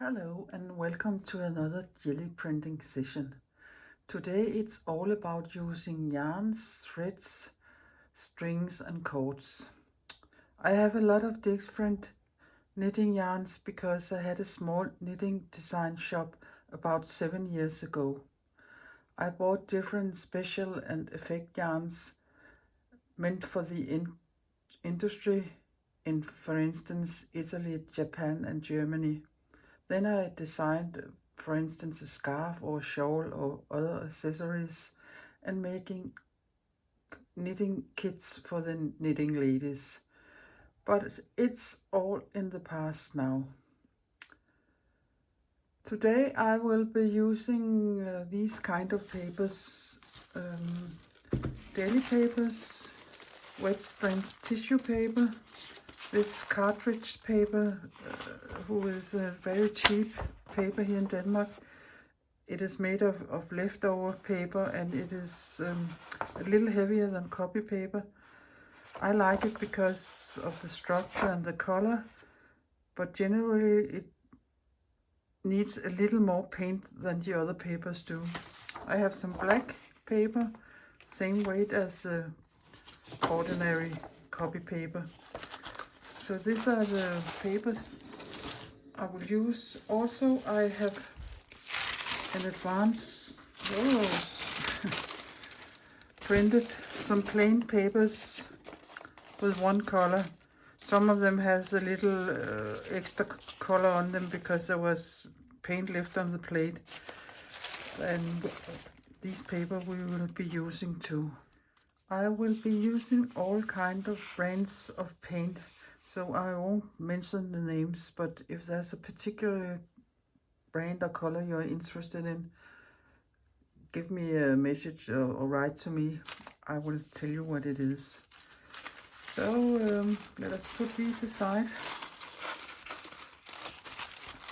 Hello and welcome to another Gelli printing session. Today it's all about using yarns, threads, strings and cords. I have a lot of different knitting yarns because I had a small knitting design shop about 7 years ago. I bought different special and effect yarns meant for the industry in, for instance, Italy, Japan and Germany. Then I designed, for instance, a scarf or a shawl or other accessories and making knitting kits for the knitting ladies. But it's all in the past now. Today I will be using these kind of papers, daily papers, wet strength tissue paper, this cartridge paper, who is a very cheap paper here in Denmark. It is made of leftover paper and it is a little heavier than copy paper. I like it because of the structure and the color, but generally it needs a little more paint than the other papers do. I have some black paper, same weight as ordinary copy paper. So these are the papers I will use. Also I have in advance printed some plain papers with one color. Some of them has a little extra color on them because there was paint left on the plate, and these paper we will be using too. I will be using all kind of brands of paint, so I won't mention the names, but if there's a particular brand or color you're interested in, give me a message or write to me. I will tell you what it is. So let us put these aside.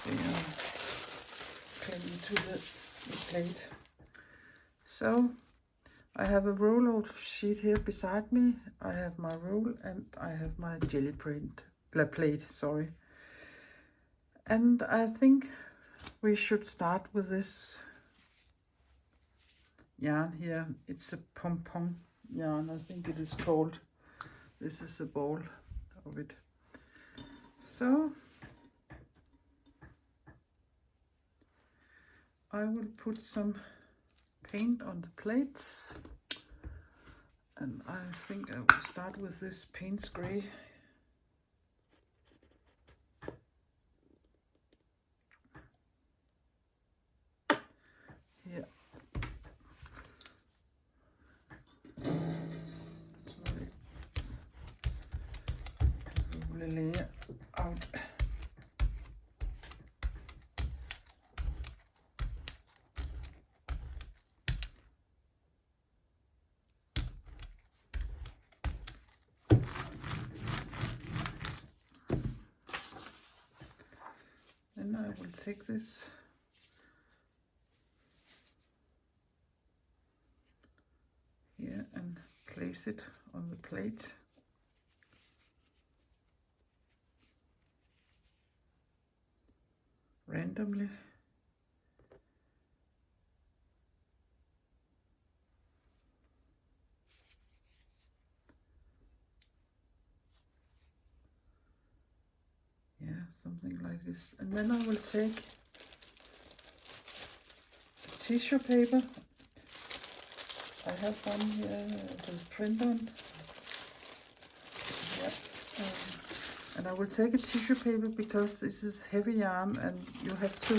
They are clinging to the plate. So I have a roll out sheet here beside me. I have my roll and I have my Gelli plate, sorry. And I think we should start with this yarn here. It's a Pom Pom yarn, I think it is called. This is a ball of it. So I will put some paint on the plates, and I think I will start with this paint spray. Here. Sorry. Roll a layer out. Then I will take this here and place it on the plate. Randomly. Yeah, something like this. And then I will take tissue paper. I have one here with print on. Yeah. And I will take a tissue paper because this is heavy yarn and you have to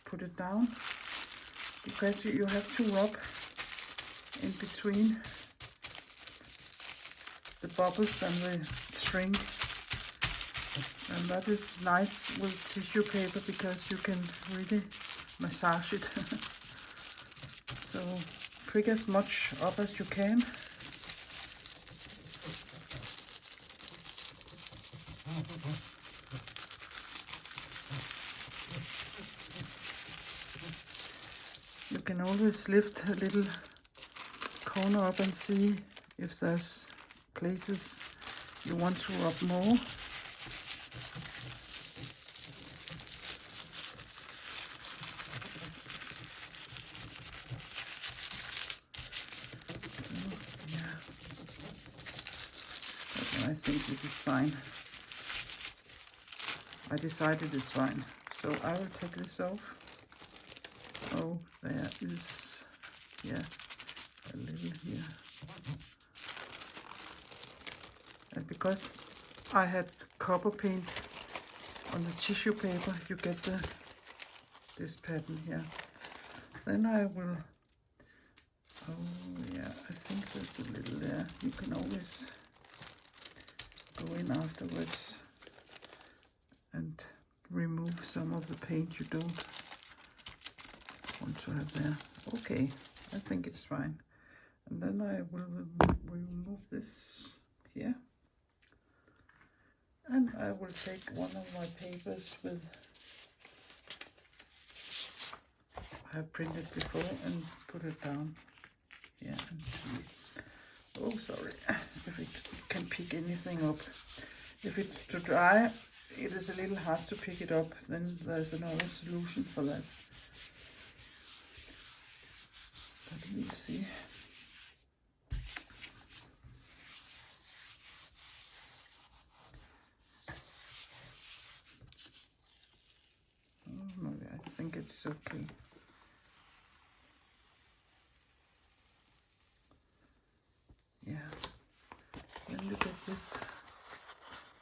put it down, because you have to rub in between the bubbles and the string. And that is nice with tissue paper because you can really massage it. So prick as much up as you can. You can always lift a little corner up and see if there's places you want to rub more. I think this is fine. I decided it's fine. So I will take this off. Oh, there is, yeah, a little here. And because I had copper paint on the tissue paper, you get this pattern here. Then I will, oh yeah, I think there's a little there. You can always go in afterwards and remove some of the paint you don't want to have there. Okay, I think it's fine. And then I will remove this here. And I will take one of my papers with I have printed before and put it down here and see. Oh, sorry, if it can pick anything up. If it's too dry, it is a little hard to pick it up. Then there's another solution for that. But we'll see. Oh, no, I think it's okay. Yeah. Then you get this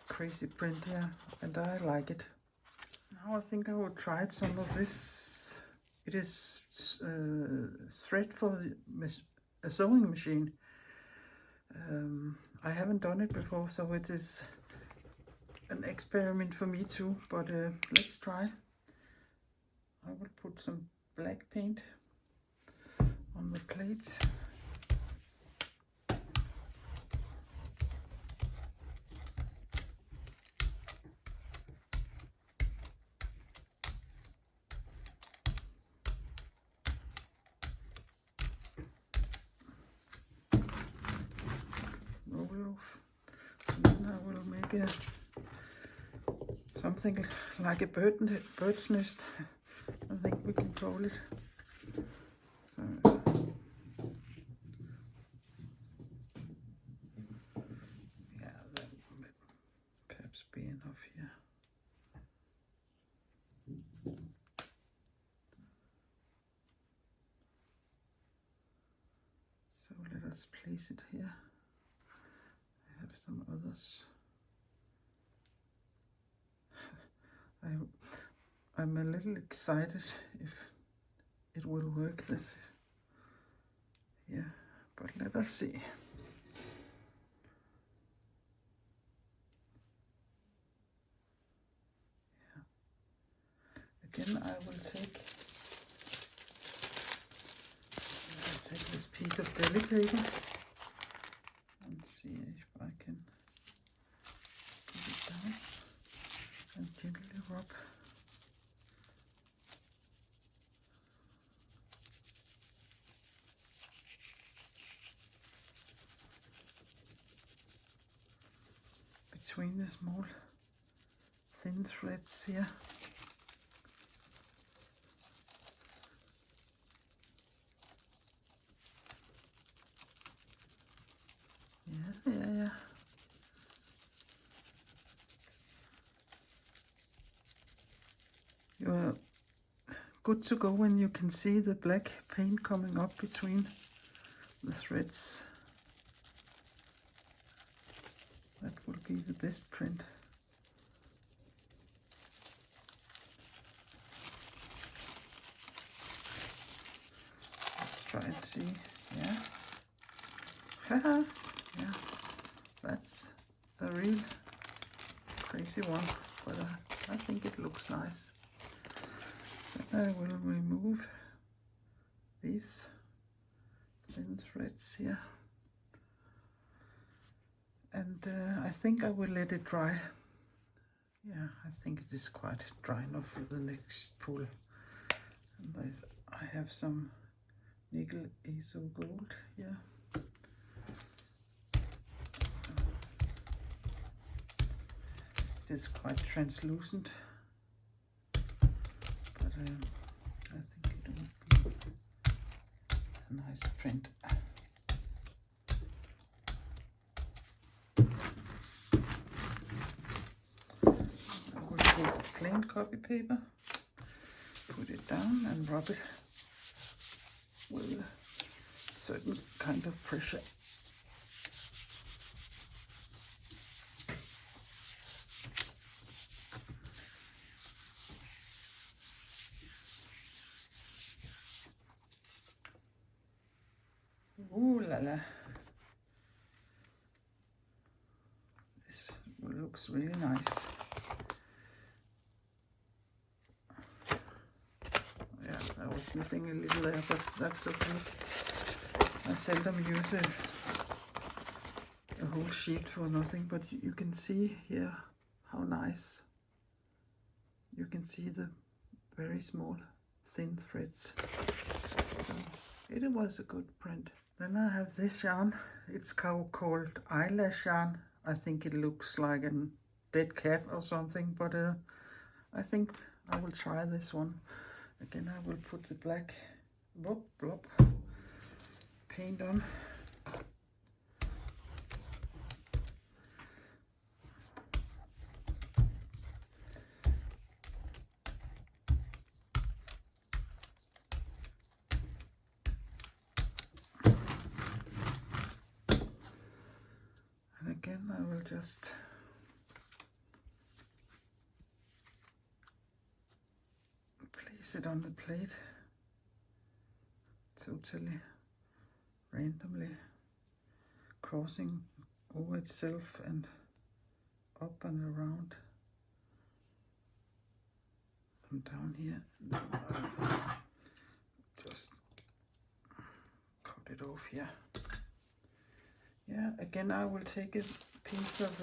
crazy print here, and I like it. Now I think I will try some of this. It is thread for a sewing machine. I haven't done it before, so it is an experiment for me too, but let's try. I will put some black paint on the plate. Something like a bird's nest, I think we can call it. So, yeah, that would perhaps be enough here. So let us place it here. I have some others. I'm a little excited if it will work this. Yeah, but let us see. Yeah. Again, I will take this piece of deli paper and see if I can put it down and gently rub. Between the small thin threads here. Yeah. You're good to go when you can see the black paint coming up between the threads. That will be the best print. Let's try and see. Yeah. Haha. Yeah. That's a real crazy one, but I think it looks nice. Then I will remove these thin threads here. And I think I will let it dry. Yeah, I think it is quite dry enough for the next pull. And I have some nickel azo gold here. is quite translucent, but I think it will be a nice print. I will take plain copy paper, put it down and rub it with a certain kind of pressure. Ooh la la. This looks really nice. Yeah, I was missing a little there, but that's okay. I seldom use a whole sheet for nothing, but you can see here how nice. You can see the very small thin threads. So it was a good print. Then I have this yarn. It's called Eyelash yarn. I think it looks like a dead cat or something, but I think I will try this one. Again, I will put the black paint on. And again, I will just place it on the plate, totally randomly, crossing over itself and up and around and down here. Just cut it off here. Yeah, again I will take a piece of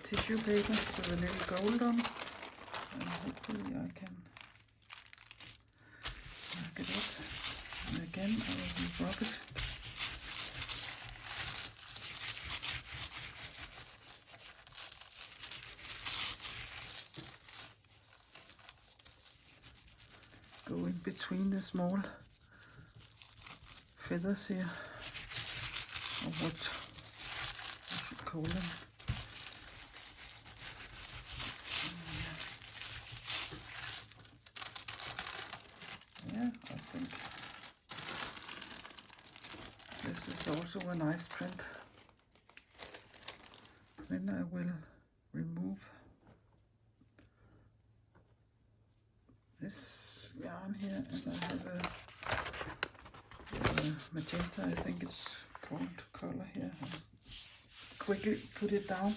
tissue paper with a little gold on, and hopefully I can mark it up. And again I will rub it. Go in between the small feathers here, or what I should call them. Yeah, I think this is also a nice print. Then I will remove this yarn here, and I have a magenta, I think it's called, color here. I'll quickly put it down.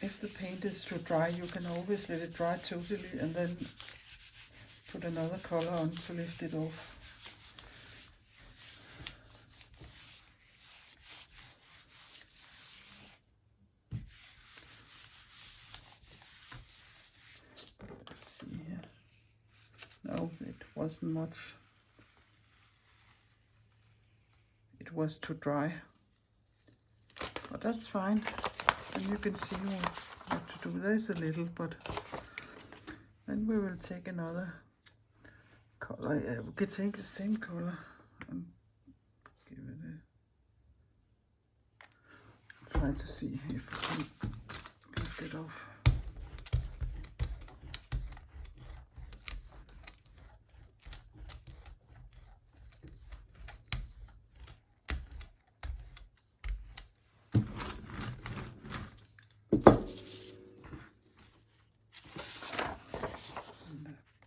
If the paint is too dry, you can always let it dry totally and then put another color on to lift it off. Let's see here. No, it wasn't much. It was too dry, but that's fine. And you can see what to do. There's a little, but then we will take another color. Yeah, we could take the same color and give it a try to see if we can lift it off.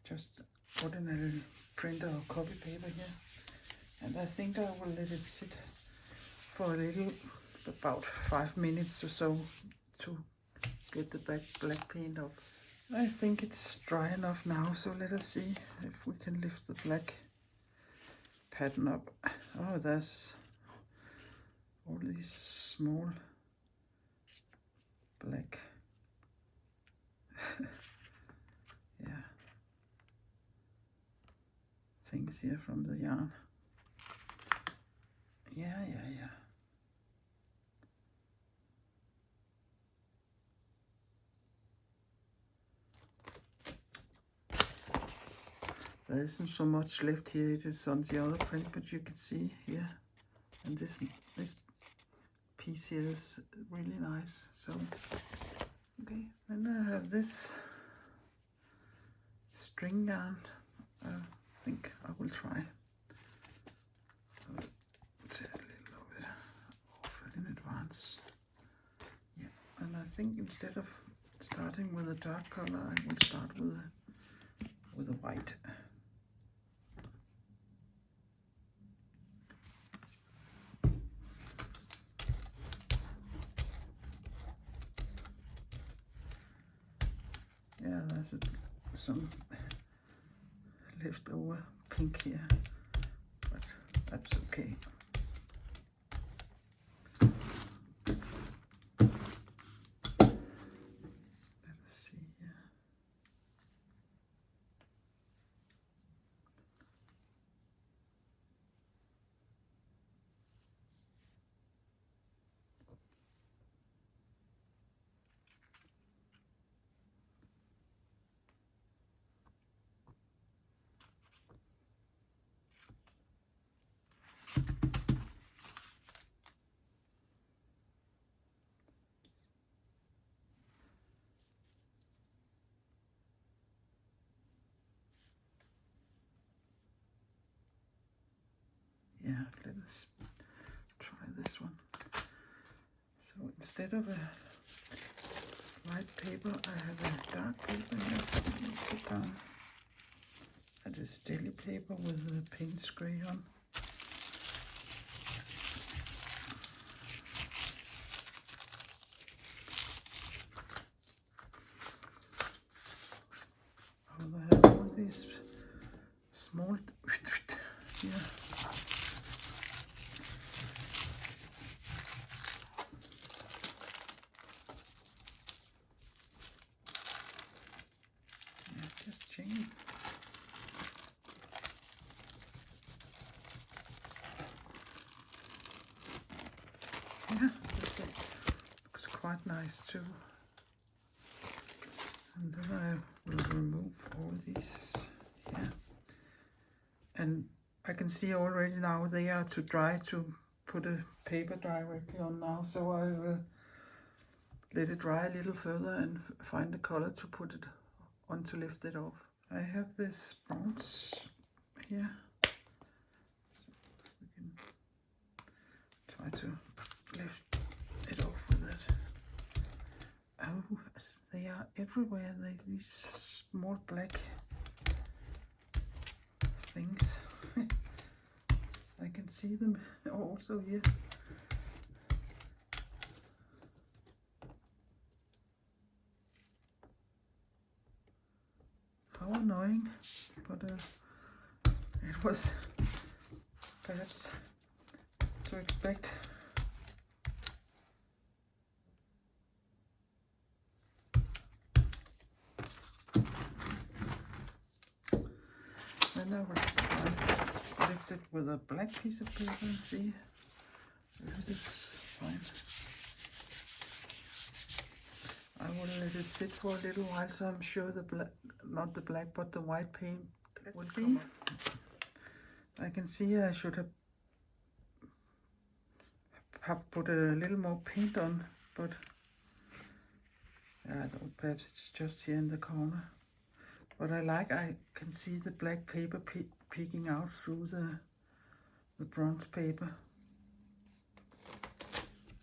Just ordinary printer or copy paper here, and I think I will let it sit for a little, about 5 minutes or so, to get the black paint off. I think it's dry enough now, so let us see if we can lift the black pattern up. Oh, there's all these small black yeah, things here from the yarn. Yeah. There isn't so much left here. It is on the other print, but you can see here, and this piece here is really nice. So okay, then I have this string yarn. I think I will try. I'll tear a little of it off in advance. Yeah, and I think instead of starting with a dark color, I will start with a white. Yeah, there's some leftover pink here, but that's okay. Let us see here. Yeah, let us try this one. So instead of a light paper, I have a dark paper here. Put down. That is Gelli paper with the paint spray on. Oh, they have all these small here. Yeah, just change. Yeah, this looks quite nice too. And then I will remove all these here. And I can see already now they are too dry to put a paper directly on now, so I will let it dry a little further and find a color to put it on to lift it off. I have this bronze here, so we can try to lift it off with it. Oh, they are everywhere. These small black things. I can see them also here. How annoying, but it was perhaps to expect. Then I will lift it with a black piece of paper and see if it is fine. I will let it sit for a little while, so I'm sure the black, not the black, but the white paint will come up. I can see I should have put a little more paint on, but I don't know, perhaps it's just here in the corner. But I can see the black paper peeking out through the bronze paper.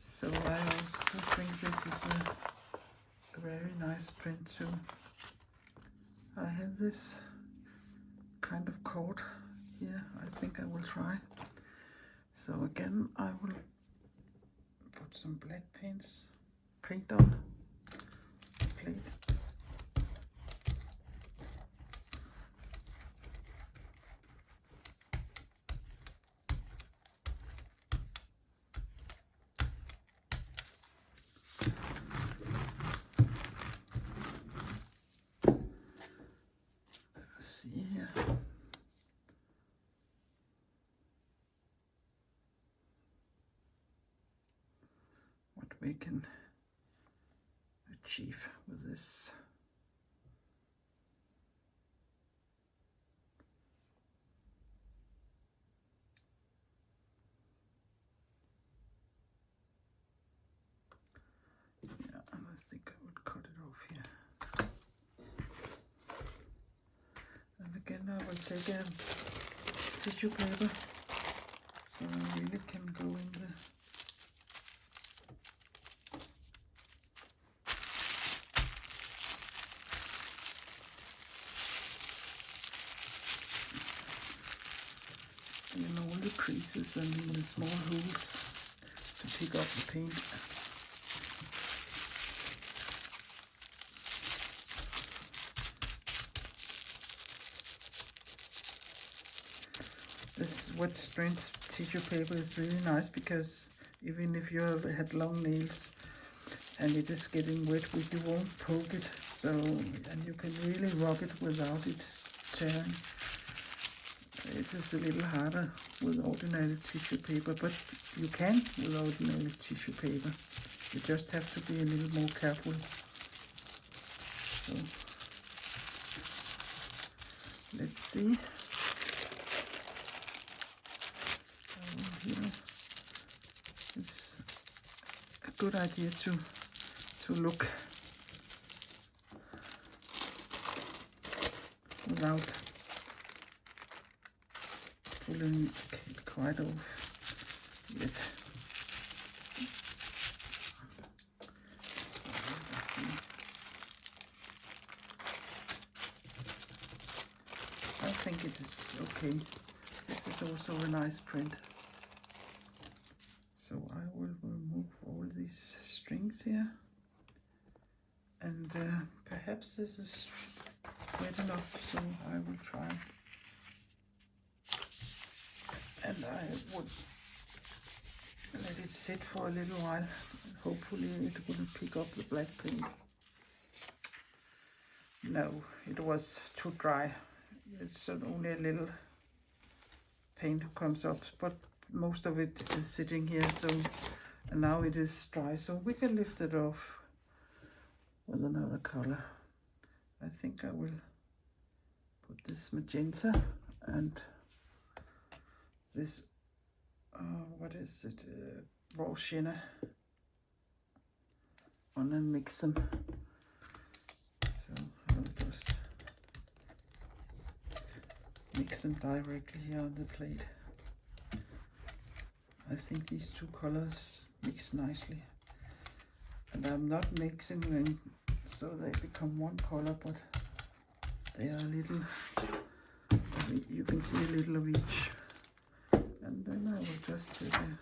So I also think this is a very nice print too. I have this kind of coat here. I think I will try. So again, I will put some black paint on the plate. We can achieve with this. again I will take a tissue paper so I really can go in the in all the creases and in the small holes to pick up the paint. This wet strength tissue paper is really nice because even if you have had long nails and it is getting wet, you won't poke it. So, and you can really rub it without it tearing. It is a little harder with ordinary tissue paper, but you can with ordinary tissue paper. You just have to be a little more careful. So, let's see. Here. It's a good idea to look without pulling it quite off yet. I think it is okay. This is also a nice print. So I will remove all these strings here, and perhaps this is wet enough, so I will try. And I would let it sit for a little while. Hopefully it will pick up the black paint. No, it was too dry. It's only a little paint comes up, but most of it is sitting here, so, and now it is dry, so we can lift it off with another color. I think I will put this magenta and this what is it, raw sienna on and mix them. So I will just mix them directly here on the plate. I think these two colors mix nicely, and I'm not mixing them so they become one color, but they are a little, you can see a little of each. And then I will just take a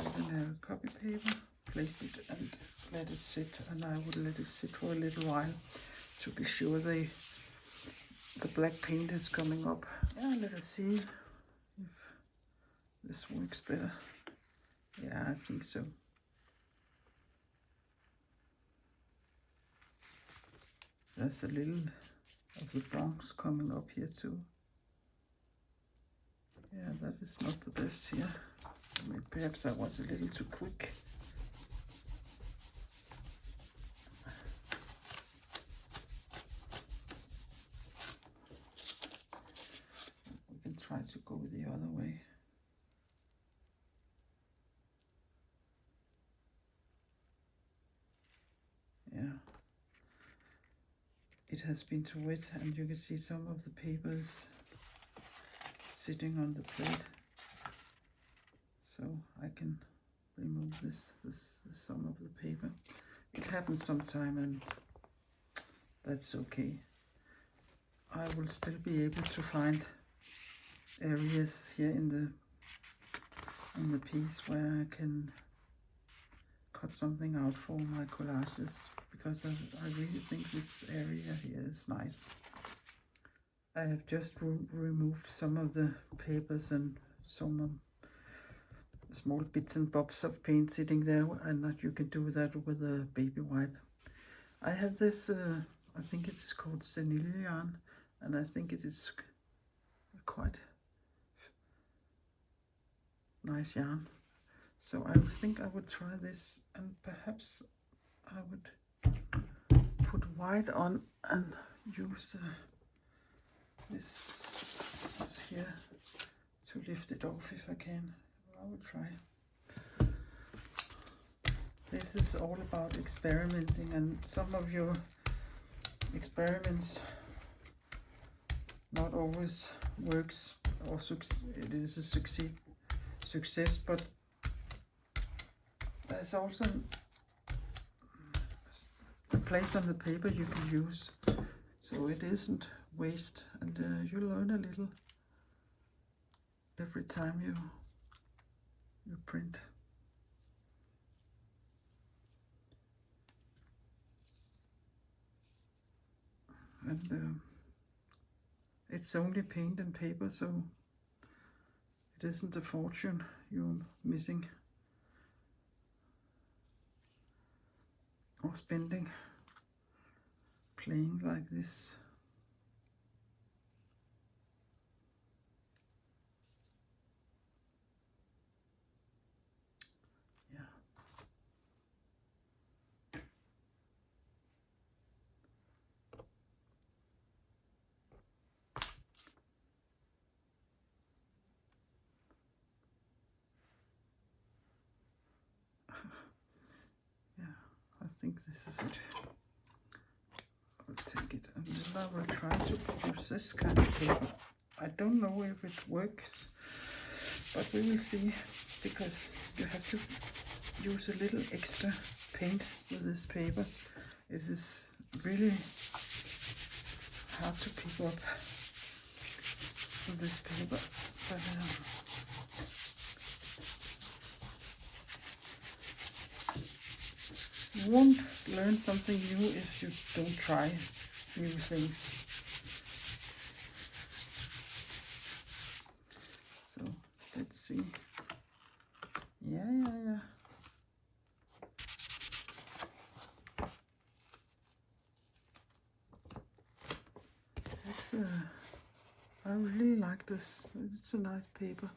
ordinary copy paper, place it and let it sit, and I will let it sit for a little while to be sure the black paint is coming up. Yeah, let us see if this works better. Yeah, I think so. There's a little of the bronze coming up here too. Yeah, that is not the best here. I mean, perhaps I was a little too quick. We can try to go the other way. Yeah, it has been too wet, and you can see some of the papers sitting on the plate, so I can remove this some of the paper. It happens sometime, and that's okay. I will still be able to find areas here in the piece where I can cut something out for my collages, because I really think this area here is nice. I have just removed some of the papers and some small bits and bobs of paint sitting there, and that you can do that with a baby wipe. I have this, I think it's called Gelli yarn, and I think it is quite nice yarn. So I think I would try this, and perhaps I would put white on and use this here to lift it off if I can. I will try. This is all about experimenting, and some of your experiments not always works or it is a success, but there's also a place on the paper you can use, so it isn't waste, and you learn a little every time you print. And it's only paint and paper, so it isn't a fortune you're missing or spending playing like this. Yeah. Yeah, I think this is it. I'll take it and then I will try to use this kind of paper. I don't know if it works, but we will see, because you have to use a little extra paint with this paper. It is really hard to pick up with this paper, but you won't learn something new if you don't try new things. So let's see. Yeah. It's I really like this. It's a nice paper.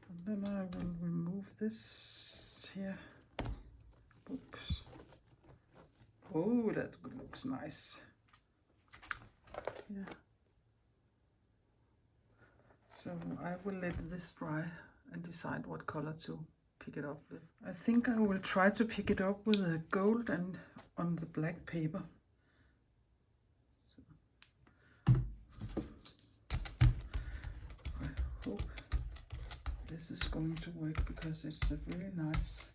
And then I will remove this here. Oops. Oh, that looks nice. Yeah. So I will let this dry and decide what color to pick it up with. I think I will try to pick it up with a gold and on the black paper. So I hope this is going to work, because it's a really nice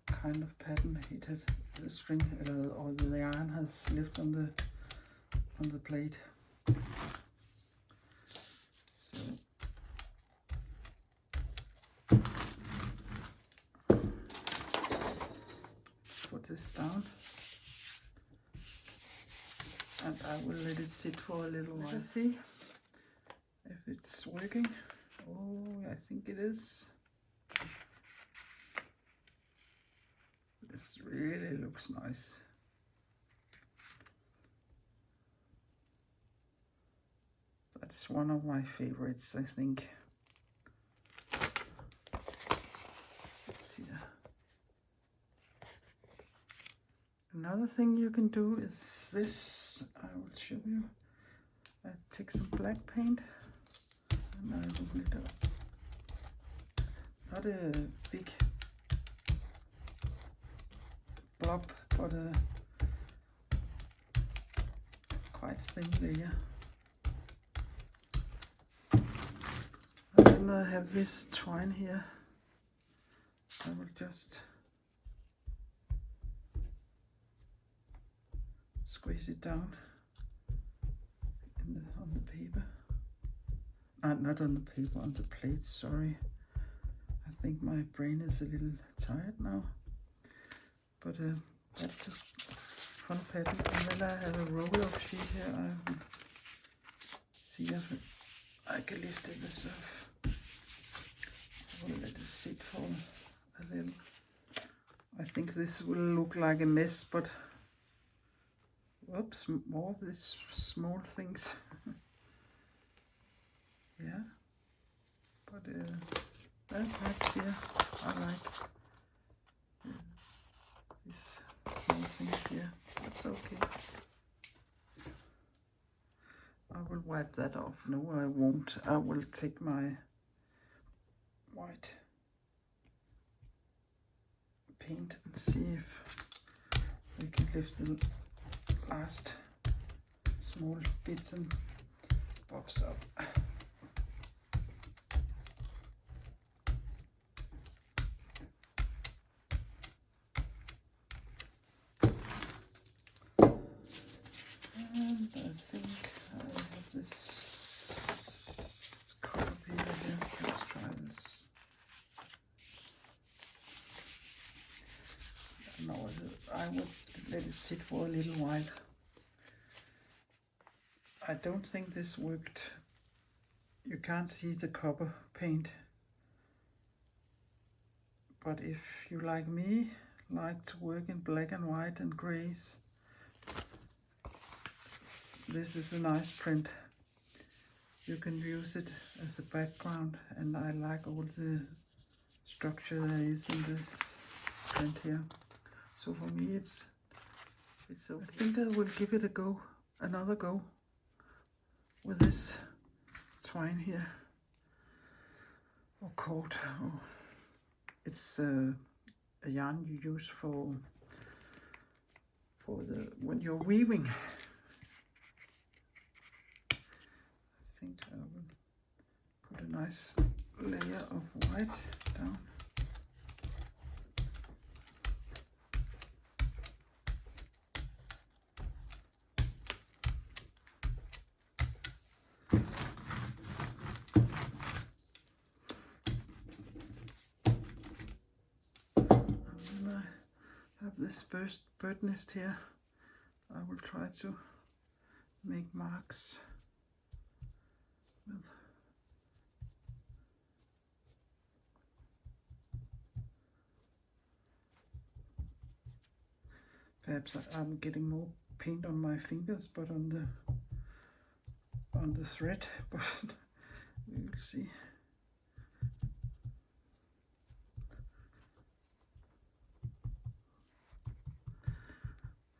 kind of pattern. It had the string or the yarn has left on the plate. So put this down and I will let it sit for a little while. Let's see if it's working. Oh, I think it is. This really looks nice. That's one of my favorites, I think. Let's see that. Another thing you can do is this. I will show you. I take some black paint and I will glitter. Not a big blob, but a quite thin layer. And then I have this twine here. I will just squeeze it down on the paper. Not on the paper, on the plate, sorry. I think my brain is a little tired now. But that's a fun pattern. And then I have a roll of sheet here. I will see if I can lift it myself. I will let it sit for a little. I think this will look like a mess, but whoops, more of these small things. Yeah, but that's yeah, I like these small things here. That's okay. I will wipe that off. No, I won't. I will take my white paint and see if we can lift the last small bits and bobs up. And I think I have this color paper here. Let's try this. No, I would let it sit for a little while. I don't think this worked. You can't see the copper paint. But if you, like me, like to work in black and white and grays, this is a nice print. You can use it as a background, and I like all the structure there is in this print here. So for me it's okay. I think I will give it a go, another go with this twine here, or cord. Oh, it's a yarn you use for when you're weaving. I think I will put a nice layer of white down. This bird nest here, I will try to make marks with. Perhaps I'm getting more paint on my fingers, but on the thread, but we will see.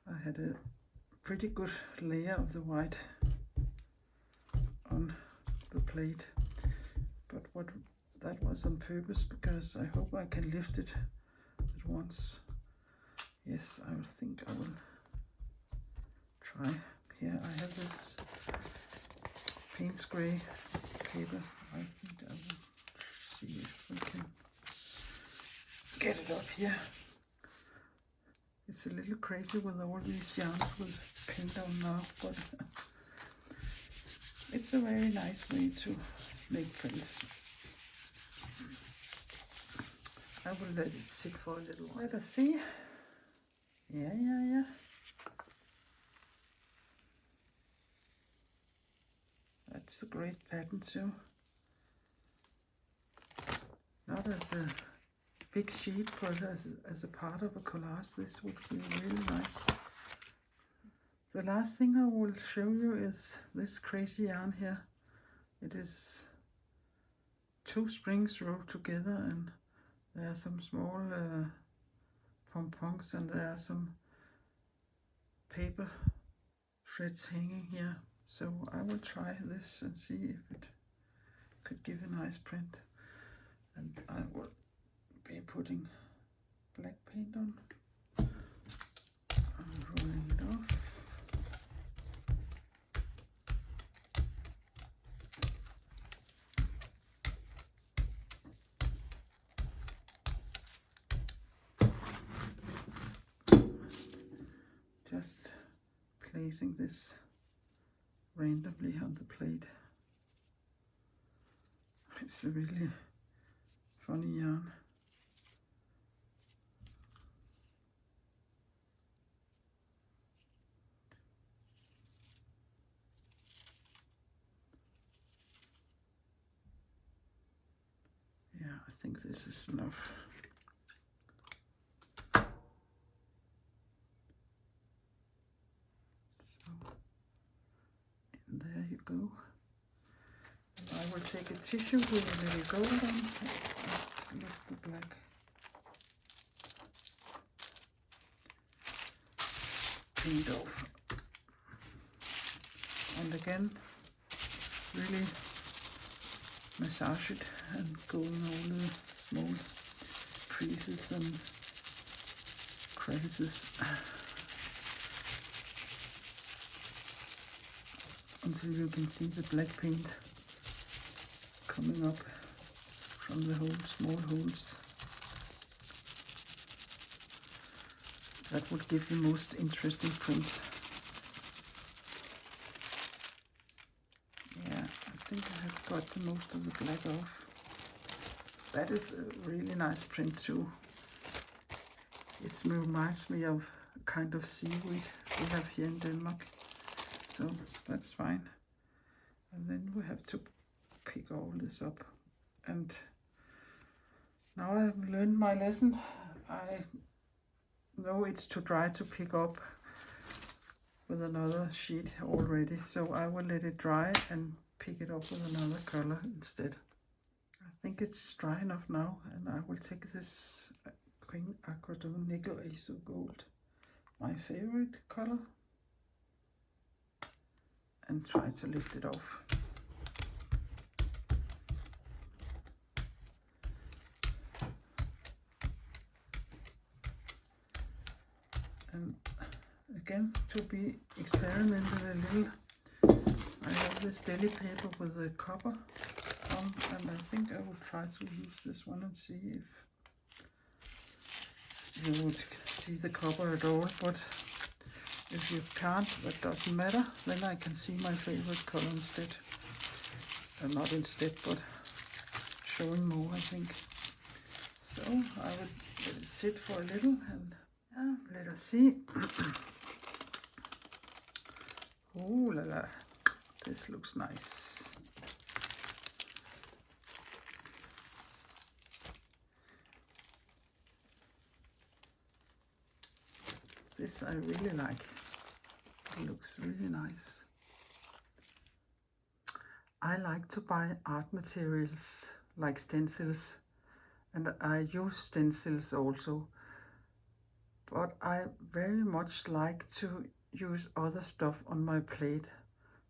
I had a pretty good layer of the white on the plate, but that was on purpose, because I hope I can lift it at once. Yes, I think I will try. Here I have this paint spray paper. I think I will see if we can get it up here. It's a little crazy with all these yarns with paint on now, but it's a very nice way to make prints. I will let it sit for a little while. Let us see. Yeah. That's a great pattern too. Not as a big sheet, but as a part of a collage, this would be really nice. The last thing I will show you is this crazy yarn here. It is 2 strings rolled together, and there are some small pom-poms, and there are some paper threads hanging here. So I will try this and see if it could give a nice print. And I will be putting black paint on. I'm rolling it off. Just placing this randomly on the plate. It's a really funny yarn. Yeah, I think this is enough. There you go. I will take a tissue with a little gold on and lift the black. Paint off. And again, really massage it and go in all the small creases and crevices. until you can see the black paint coming up from the holes, small holes. That would give the most interesting prints. Yeah, I think I have got the most of the black off. That is a really nice print too. It reminds me of a kind of seaweed we have here in Denmark. So that's fine. And then we have to pick all this up. And now I have learned my lesson. I know it's too dry to pick up with another sheet already, so I will let it dry and pick it up with another color instead. I think it's dry enough now, and I will take this Green Aquadone Nickel Azo Gold, my favorite color, and try to lift it off. And again, to be experimented a little, I have this deli paper with the copper on, and I think I will try to use this one and see if you would see the copper at all. But if you can't, that doesn't matter. Then I can see my favorite color instead. Not instead, but showing more, I think. So I would let it sit for a little and let us see. Oh la la, this looks nice. This I really like. It looks really nice. I like to buy art materials like stencils, and I use stencils also. But I very much like to use other stuff on my plate.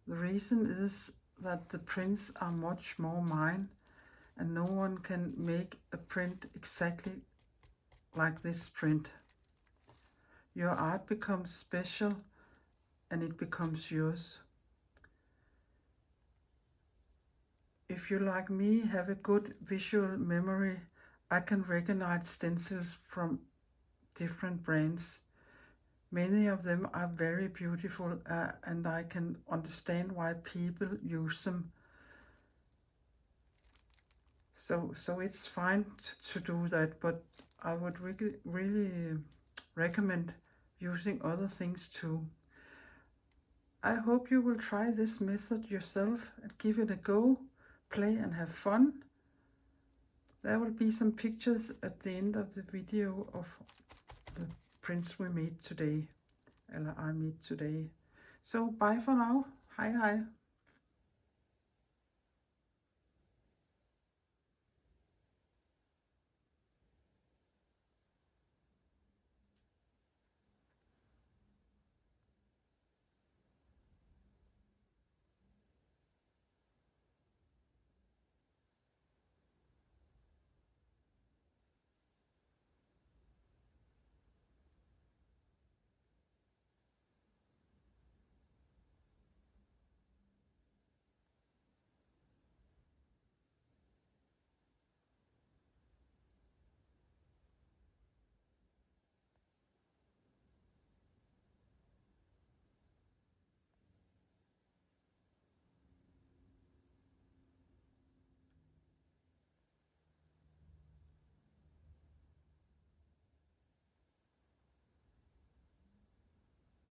The reason is that the prints are much more mine, and no one can make a print exactly like this print. Your art becomes special and it becomes yours. If you, like me, have a good visual memory, I can recognize stencils from different brands. Many of them are very beautiful, and I can understand why people use them. So it's fine to do that, but I would really recommend using other things too. I hope you will try this method yourself and give it a go, play and have fun. There will be some pictures at the end of the video of the prints we made today, or I made today. So bye for now. Hej hej.